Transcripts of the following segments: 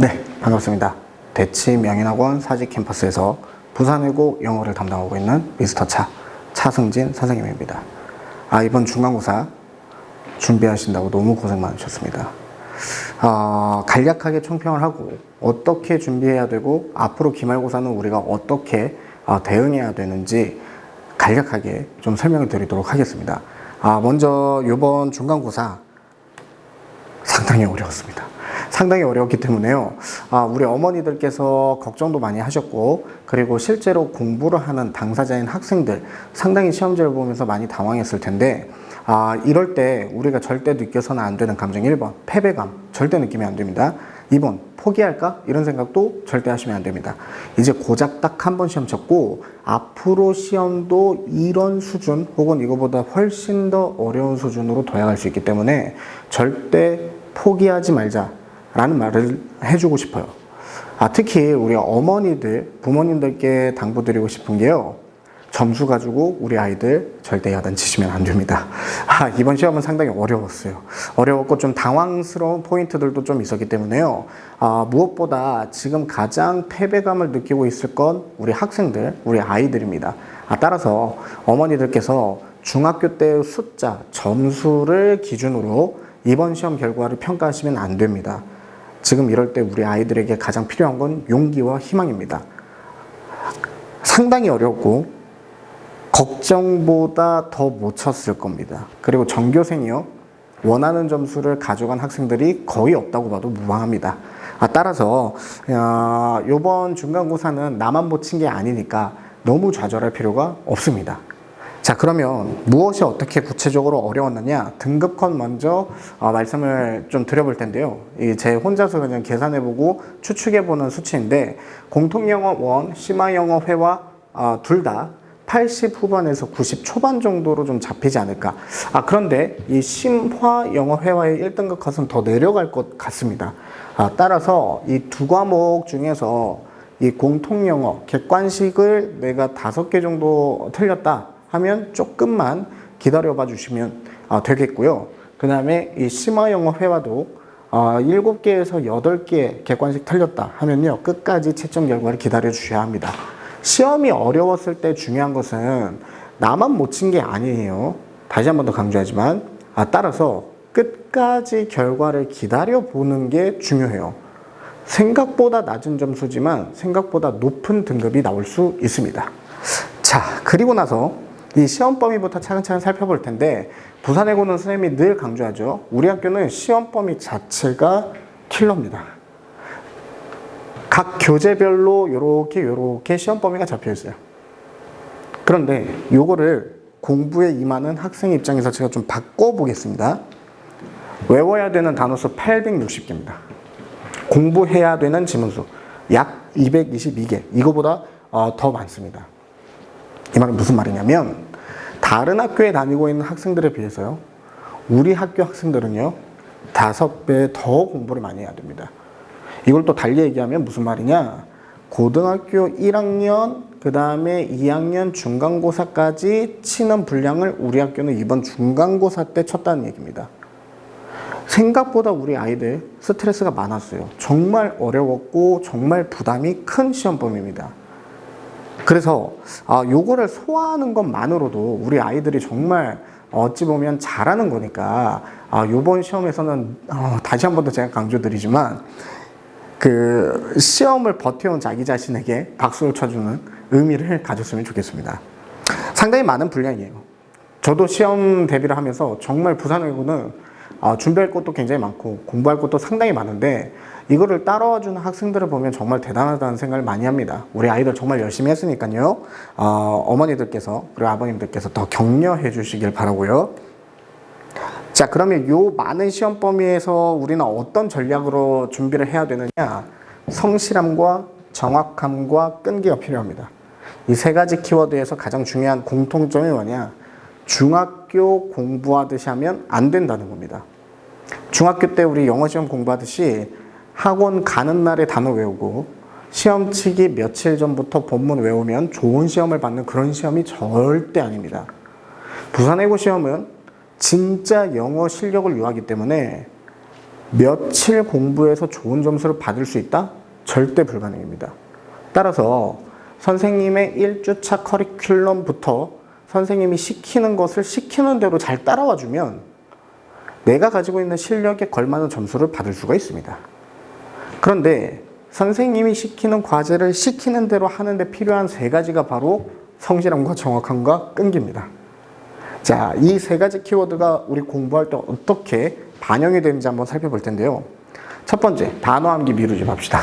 네, 반갑습니다. 대치명인학원 사직캠퍼스에서 부산외고 영어를 담당하고 있는 미스터 차승진 선생님입니다. 이번 중간고사 준비하신다고 너무 고생 많으셨습니다. 간략하게 총평을 하고 어떻게 준비해야 되고 앞으로 기말고사는 우리가 어떻게 대응해야 되는지 간략하게 좀 설명을 드리도록 하겠습니다. 먼저 이번 중간고사 상당히 어려웠습니다. 상당히 어려웠기 때문에요. 우리 어머니들께서 걱정도 많이 하셨고, 그리고 실제로 공부를 하는 당사자인 학생들 상당히 시험지를 보면서 많이 당황했을 텐데, 이럴 때 우리가 절대 느껴서는 안 되는 감정 1번, 패배감 절대 느끼면 안 됩니다. 2번, 포기할까? 이런 생각도 절대 하시면 안 됩니다. 이제 고작 딱 한 번 시험 쳤고, 앞으로 시험도 이런 수준 혹은 이거보다 훨씬 더 어려운 수준으로 도약할 수 있기 때문에 절대 포기하지 말자라는 말을 해주고 싶어요. 특히 우리 어머니들, 부모님들께 당부드리고 싶은 게요. 점수 가지고 우리 아이들 절대 야단치시면 안 됩니다. 이번 시험은 상당히 어려웠어요. 어려웠고 좀 당황스러운 포인트들도 좀 있었기 때문에요. 무엇보다 지금 가장 패배감을 느끼고 있을 건 우리 학생들, 우리 아이들입니다. 따라서 어머니들께서 중학교 때의 숫자, 점수를 기준으로 이번 시험 결과를 평가하시면 안 됩니다. 지금 이럴 때 우리 아이들에게 가장 필요한 건 용기와 희망입니다. 상당히 어렵고 걱정보다 더 못 쳤을 겁니다. 그리고 전교생이요, 원하는 점수를 가져간 학생들이 거의 없다고 봐도 무방합니다. 따라서 이번 중간고사는 나만 못 친 게 아니니까 너무 좌절할 필요가 없습니다. 자, 그러면 무엇이 어떻게 구체적으로 어려웠느냐, 등급컷 먼저 말씀을 좀 드려볼 텐데요. 제 혼자서 그냥 계산해보고 추측해보는 수치인데, 공통영어 1, 심화영어 회화 둘 다 80 후반에서 90 초반 정도로 좀 잡히지 않을까. 그런데 이 심화 영어 회화의 1등급 컷은 더 내려갈 것 같습니다. 따라서 이 두 과목 중에서 이 공통영어 객관식을 내가 5개 정도 틀렸다 하면 조금만 기다려봐 주시면 되겠고요. 그 다음에 이 심화 영어 회화도 7개에서 8개 객관식 틀렸다 하면요, 끝까지 채점 결과를 기다려 주셔야 합니다. 시험이 어려웠을 때 중요한 것은 나만 못 친 게 아니에요. 다시 한 번 더 강조하지만, 따라서 끝까지 결과를 기다려 보는 게 중요해요. 생각보다 낮은 점수지만 생각보다 높은 등급이 나올 수 있습니다. 자, 그리고 나서 이 시험 범위부터 차근차근 살펴볼 텐데, 부산외고는 선생님이 늘 강조하죠. 우리 학교는 시험 범위 자체가 킬러입니다. 각 교재별로 요렇게 시험 범위가 잡혀 있어요. 그런데 요거를 공부에 임하는 학생 입장에서 제가 좀 바꿔보겠습니다. 외워야 되는 단어 수 860개입니다. 공부해야 되는 지문수 약 222개. 이거보다 더 많습니다. 이 말은 무슨 말이냐면, 다른 학교에 다니고 있는 학생들에 비해서요, 우리 학교 학생들은요 5배 더 공부를 많이 해야 됩니다. 이걸 또 달리 얘기하면 무슨 말이냐, 고등학교 1학년 그 다음에 2학년 중간고사까지 치는 분량을 우리 학교는 이번 중간고사 때 쳤다는 얘기입니다. 생각보다 우리 아이들 스트레스가 많았어요. 정말 어려웠고 정말 부담이 큰 시험범위입니다. 그래서 요거를 소화하는 것만으로도 우리 아이들이 정말 어찌 보면 잘하는 거니까, 요번 시험에서는 다시 한 번 더 제가 강조드리지만, 그 시험을 버텨온 자기 자신에게 박수를 쳐주는 의미를 가졌으면 좋겠습니다. 상당히 많은 분량이에요. 저도 시험 대비를 하면서 정말 부산외고는 준비할 것도 굉장히 많고 공부할 것도 상당히 많은데, 이거를 따라와주는 학생들을 보면 정말 대단하다는 생각을 많이 합니다. 우리 아이들 정말 열심히 했으니까요. 어머니들께서 그리고 아버님들께서 더 격려해 주시길 바라고요. 자, 그러면 요 많은 시험 범위에서 우리는 어떤 전략으로 준비를 해야 되느냐? 성실함과 정확함과 끈기가 필요합니다. 이 세 가지 키워드에서 가장 중요한 공통점이 뭐냐? 중학교 공부하듯이 하면 안 된다는 겁니다. 중학교 때 우리 영어 시험 공부하듯이 학원 가는 날에 단어 외우고 시험 치기 며칠 전부터 본문 외우면 좋은 시험을 받는 그런 시험이 절대 아닙니다. 부산외고 시험은 진짜 영어 실력을 요하기 때문에 며칠 공부해서 좋은 점수를 받을 수 있다? 절대 불가능입니다. 따라서 선생님의 1주차 커리큘럼부터 선생님이 시키는 것을 시키는 대로 잘 따라와 주면 내가 가지고 있는 실력에 걸맞는 점수를 받을 수가 있습니다. 그런데 선생님이 시키는 과제를 시키는 대로 하는데 필요한 세 가지가 바로 성실함과 정확함과 끈기입니다. 자, 이 세 가지 키워드가 우리 공부할 때 어떻게 반영이 되는지 한번 살펴볼 텐데요. 첫 번째, 단어 암기 미루지 맙시다.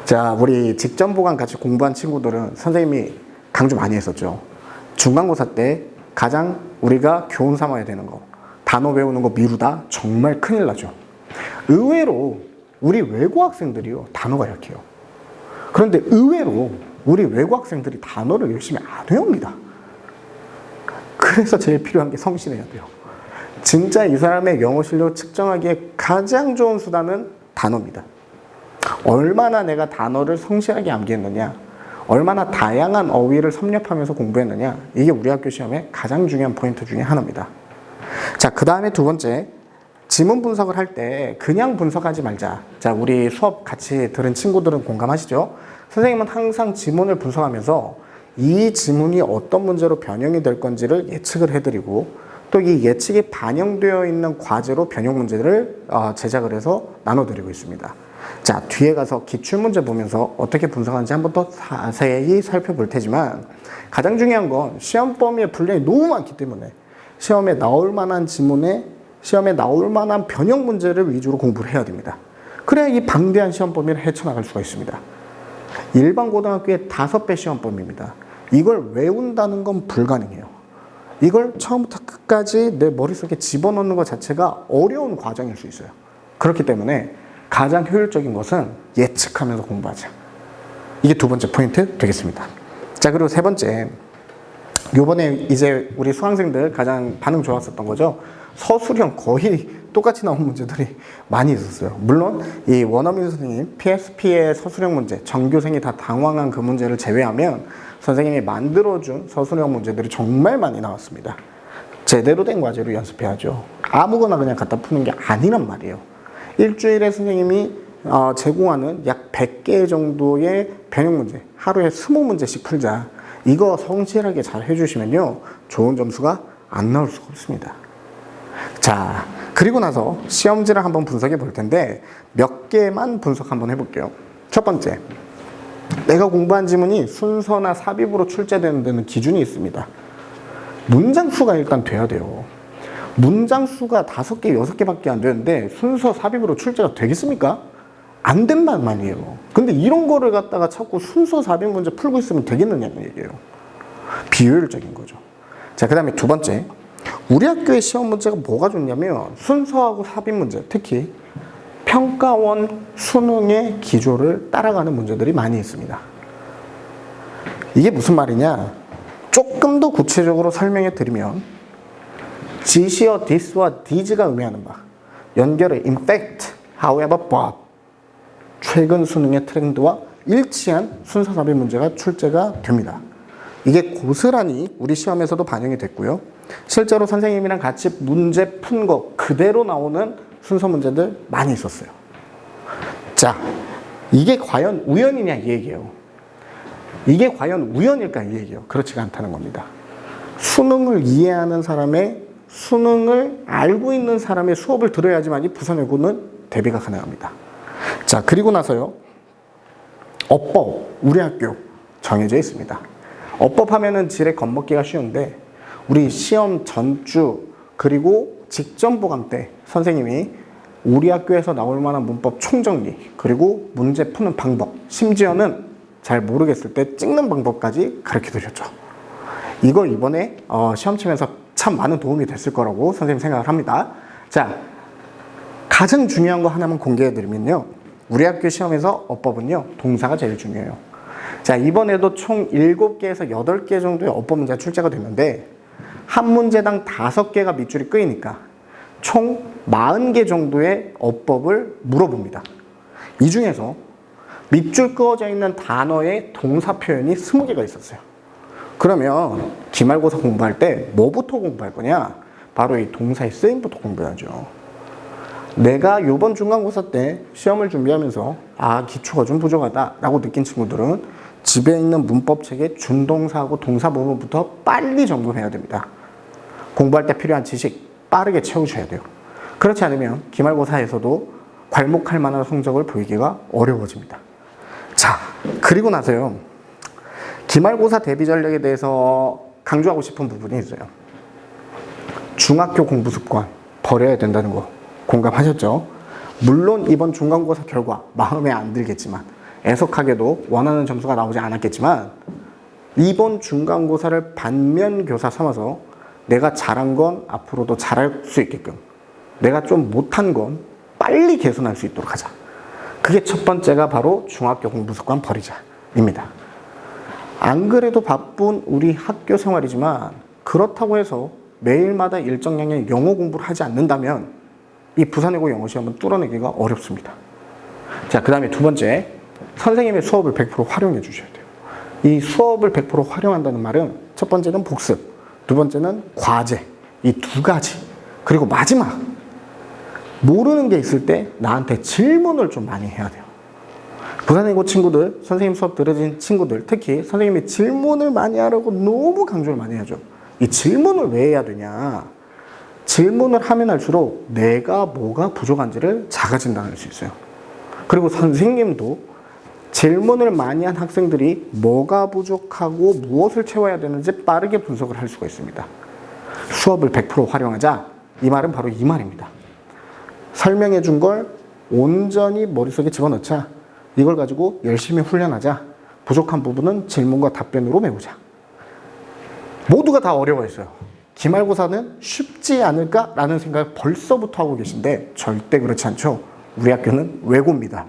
자, 우리 직전보강 같이 공부한 친구들은 선생님이 강조 많이 했었죠. 중간고사 때 가장 우리가 교훈 삼아야 되는 거, 단어 배우는 거 미루다 정말 큰일 나죠. 의외로 우리 외고 학생들이요, 단어가 약해요. 그런데 의외로 우리 외고 학생들이 단어를 열심히 안 외웁니다. 그래서 제일 필요한 게 성실해야 돼요. 진짜 이 사람의 영어 실력을 측정하기에 가장 좋은 수단은 단어입니다. 얼마나 내가 단어를 성실하게 암기했느냐, 얼마나 다양한 어휘를 섭렵하면서 공부했느냐, 이게 우리 학교 시험의 가장 중요한 포인트 중에 하나입니다. 자, 그 다음에 두 번째, 지문 분석을 할 때 그냥 분석하지 말자. 자, 우리 수업 같이 들은 친구들은 공감하시죠? 선생님은 항상 지문을 분석하면서 이 지문이 어떤 문제로 변형이 될 건지를 예측을 해드리고 또 이 예측이 반영되어 있는 과제로 변형 문제를 제작을 해서 나눠드리고 있습니다. 자, 뒤에 가서 기출문제 보면서 어떻게 분석하는지 한번 더 자세히 살펴볼 테지만 가장 중요한 건 시험 범위의 분량이 너무 많기 때문에 시험에 나올 만한 지문에 시험에 나올 만한 변형 문제를 위주로 공부를 해야 됩니다. 그래야 이 방대한 시험 범위를 헤쳐나갈 수가 있습니다. 일반 고등학교의 5배 시험 범위입니다. 이걸 외운다는 건 불가능해요. 이걸 처음부터 끝까지 내 머릿속에 집어넣는 것 자체가 어려운 과정일 수 있어요. 그렇기 때문에 가장 효율적인 것은 예측하면서 공부하자. 이게 두 번째 포인트 되겠습니다. 자, 그리고 세 번째, 요번에 이제 우리 수강생들 가장 반응 좋았었던 거죠. 서술형 거의 똑같이 나온 문제들이 많이 있었어요. 물론 이 원어민 선생님 PSP의 서술형 문제, 전교생이 다 당황한 그 문제를 제외하면 선생님이 만들어준 서술형 문제들이 정말 많이 나왔습니다. 제대로 된 과제로 연습해야죠. 아무거나 그냥 갖다 푸는 게 아니란 말이에요. 일주일에 선생님이 제공하는 약 100개 정도의 변형 문제, 하루에 20문제씩 풀자. 이거 성실하게 잘 해주시면요, 좋은 점수가 안 나올 수가 없습니다. 자, 그리고 나서 시험지를 한번 분석해 볼 텐데 몇 개만 분석 한번 해볼게요. 첫 번째, 내가 공부한 지문이 순서나 삽입으로 출제되는 데는 기준이 있습니다. 문장 수가 일단 돼야 돼요. 문장 수가 5개, 6개밖에 안 되는데 순서 삽입으로 출제가 되겠습니까? 안 된단 말이에요. 근데 이런 거를 갖다가 자꾸 순서 삽입 문제 풀고 있으면 되겠느냐는 얘기예요. 비효율적인 거죠. 자, 그 다음에 두 번째, 우리 학교의 시험 문제가 뭐가 좋냐면 순서하고 삽입 문제, 특히 평가원 수능의 기조를 따라가는 문제들이 많이 있습니다. 이게 무슨 말이냐? 조금 더 구체적으로 설명해 드리면 this와 this와 thes가 의미하는 바, 연결의 in fact, however, but, 최근 수능의 트렌드와 일치한 순서 삽입 문제가 출제가 됩니다. 이게 고스란히 우리 시험에서도 반영이 됐고요. 실제로 선생님이랑 같이 문제 푼 거 그대로 나오는 순서 문제들 많이 있었어요. 자, 이게 과연 우연이냐 이 얘기예요. 이게 과연 우연일까 이 얘기예요. 그렇지가 않다는 겁니다. 수능을 이해하는 사람의, 수능을 알고 있는 사람의 수업을 들어야지만 이 부산외고는 대비가 가능합니다. 자, 그리고 나서요, 어법, 우리 학교 정해져 있습니다. 어법 하면은 지레 겁먹기가 쉬운데 우리 시험 전주 그리고 직전 보강 때 선생님이 우리 학교에서 나올 만한 문법 총정리, 그리고 문제 푸는 방법, 심지어는 잘 모르겠을 때 찍는 방법까지 가르쳐 드렸죠. 이거 이번에 시험 치면서 참 많은 도움이 됐을 거라고 선생님 생각을 합니다. 자, 가장 중요한 거 하나만 공개해 드리면요, 우리 학교 시험에서 어법은요, 동사가 제일 중요해요. 자, 이번에도 총 7개에서 8개 정도의 어법 문제가 출제가 됐는데 한 문제당 5개가 밑줄이 끄이니까 총 40개 정도의 어법을 물어봅니다. 이 중에서 밑줄 그어져 있는 단어의 동사 표현이 20개가 있었어요. 그러면 기말고사 공부할 때 뭐부터 공부할 거냐? 바로 이 동사의 쓰임부터 공부해야죠. 내가 요번 중간고사 때 시험을 준비하면서 기초가 좀 부족하다라고 느낀 친구들은 집에 있는 문법책의 준동사하고 동사 부분부터 빨리 점검해야 됩니다. 공부할 때 필요한 지식 빠르게 채우셔야 돼요. 그렇지 않으면 기말고사에서도 괄목할 만한 성적을 보이기가 어려워집니다. 자, 그리고 나서요. 기말고사 대비 전략에 대해서 강조하고 싶은 부분이 있어요. 중학교 공부 습관 버려야 된다는 거 공감하셨죠? 물론 이번 중간고사 결과 마음에 안 들겠지만 애석하게도 원하는 점수가 나오지 않았겠지만 이번 중간고사를 반면교사 삼아서 내가 잘한 건 앞으로도 잘할 수 있게끔 내가 좀 못한 건 빨리 개선할 수 있도록 하자. 그게 첫 번째가 바로 중학교 공부 습관 버리자입니다. 안 그래도 바쁜 우리 학교 생활이지만 그렇다고 해서 매일마다 일정량의 영어 공부를 하지 않는다면 이 부산외고 영어 시험은 뚫어내기가 어렵습니다. 자, 그 다음에 두 번째, 선생님의 수업을 100% 활용해 주셔야 돼요. 이 수업을 100% 활용한다는 말은 첫 번째는 복습, 두 번째는 과제, 이 두 가지. 그리고 마지막, 모르는 게 있을 때 나한테 질문을 좀 많이 해야 돼요. 부산외고 친구들, 선생님 수업 들으신 친구들, 특히 선생님이 질문을 많이 하라고 너무 강조를 많이 하죠. 이 질문을 왜 해야 되냐? 질문을 하면 할수록 내가 뭐가 부족한지를 자가 진단할 수 있어요. 그리고 선생님도 질문을 많이 한 학생들이 뭐가 부족하고 무엇을 채워야 되는지 빠르게 분석을 할 수가 있습니다. 수업을 100% 활용하자. 이 말은 바로 이 말입니다. 설명해 준 걸 온전히 머릿속에 집어넣자. 이걸 가지고 열심히 훈련하자. 부족한 부분은 질문과 답변으로 메우자. 모두가 다 어려워했어요. 기말고사는 쉽지 않을까라는 생각을 벌써부터 하고 계신데 절대 그렇지 않죠. 우리 학교는 외고입니다.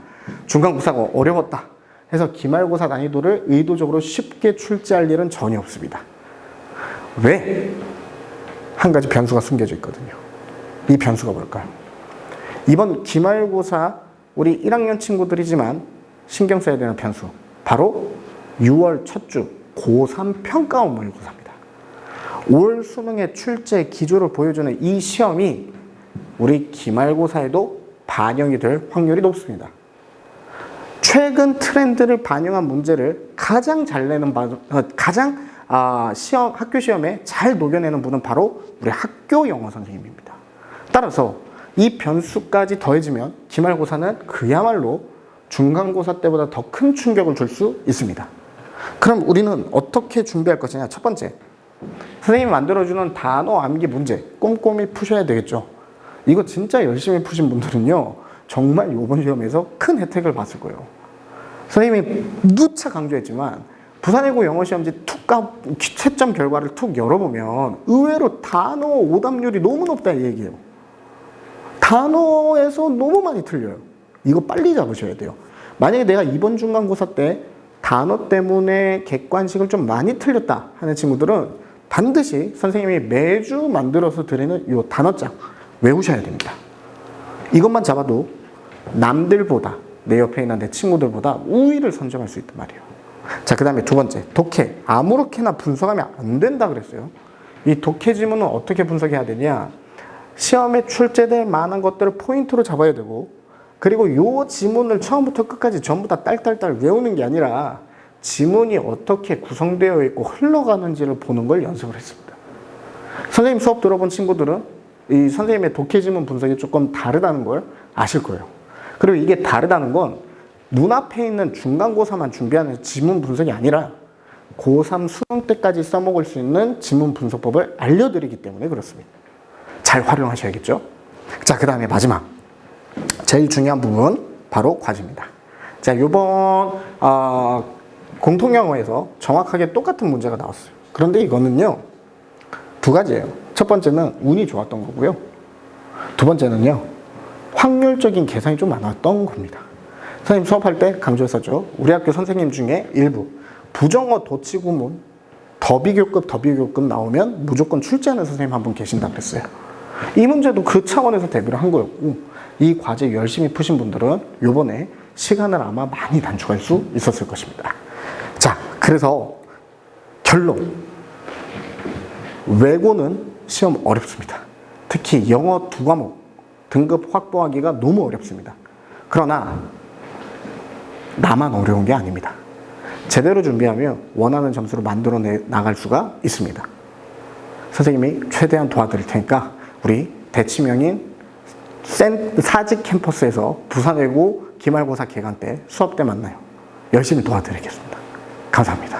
중간고사가 어려웠다 해서 기말고사 난이도를 의도적으로 쉽게 출제할 일은 전혀 없습니다. 왜? 한 가지 변수가 숨겨져 있거든요. 이 변수가 뭘까요? 이번 기말고사 우리 1학년 친구들이지만 신경 써야 되는 변수, 바로 6월 첫 주 고3 평가원 모의고사입니다. 올 수능의 출제 기조를 보여주는 이 시험이 우리 기말고사에도 반영이 될 확률이 높습니다. 최근 트렌드를 반영한 문제를 가장 잘 내는 학교 시험에 잘 녹여내는 분은 바로 우리 학교 영어 선생님입니다. 따라서 이 변수까지 더해지면 기말고사는 그야말로 중간고사 때보다 더 큰 충격을 줄 수 있습니다. 그럼 우리는 어떻게 준비할 것이냐? 첫 번째, 선생님이 만들어주는 단어 암기 문제 꼼꼼히 푸셔야 되겠죠. 이거 진짜 열심히 푸신 분들은요, 정말 이번 시험에서 큰 혜택을 봤을 거예요. 선생님이 누차 강조했지만 부산외고 영어시험지 채점 결과를 툭 열어보면 의외로 단어 오답률이 너무 높다 이 얘기예요. 단어에서 너무 많이 틀려요. 이거 빨리 잡으셔야 돼요. 만약에 내가 이번 중간고사 때 단어 때문에 객관식을 좀 많이 틀렸다 하는 친구들은 반드시 선생님이 매주 만들어서 드리는 이 단어장 외우셔야 됩니다. 이것만 잡아도 남들보다, 내 옆에 있는 내 친구들보다 우위를 선점할 수 있단 말이에요. 자, 그 다음에 두 번째, 독해. 아무렇게나 분석하면 안 된다 그랬어요. 이 독해 지문은 어떻게 분석해야 되냐? 시험에 출제될 만한 것들을 포인트로 잡아야 되고, 그리고 이 지문을 처음부터 끝까지 전부 다 딸딸딸 외우는 게 아니라 지문이 어떻게 구성되어 있고 흘러가는지를 보는 걸 연습을 했습니다. 선생님 수업 들어본 친구들은 이 선생님의 독해 지문 분석이 조금 다르다는 걸 아실 거예요. 그리고 이게 다르다는 건 눈앞에 있는 중간고사만 준비하는 지문 분석이 아니라 고3 수능 때까지 써먹을 수 있는 지문 분석법을 알려드리기 때문에 그렇습니다. 잘 활용하셔야겠죠? 자, 그 다음에 마지막. 제일 중요한 부분, 바로 과제입니다. 자, 요번, 공통영어에서 정확하게 똑같은 문제가 나왔어요. 그런데 이거는요, 두 가지예요. 첫 번째는 운이 좋았던 거고요. 두 번째는요, 확률적인 계산이 좀 많았던 겁니다. 선생님 수업할 때 강조했었죠. 우리 학교 선생님 중에 일부 부정어 도치구문 더비교급 나오면 무조건 출제하는 선생님 한 분 계신다 그랬어요. 이 문제도 그 차원에서 대비를 한 거였고, 이 과제 열심히 푸신 분들은 요번에 시간을 아마 많이 단축할 수 있었을 것입니다. 자, 그래서 결론. 외고는 시험 어렵습니다. 특히 영어 두 과목 등급 확보하기가 너무 어렵습니다. 그러나 나만 어려운 게 아닙니다. 제대로 준비하면 원하는 점수를 만들어 나갈 수가 있습니다. 선생님이 최대한 도와드릴 테니까 우리 대치명인 사직 캠퍼스에서 부산외고 기말고사 기간 때 수업 때 만나요. 열심히 도와드리겠습니다. 감사합니다.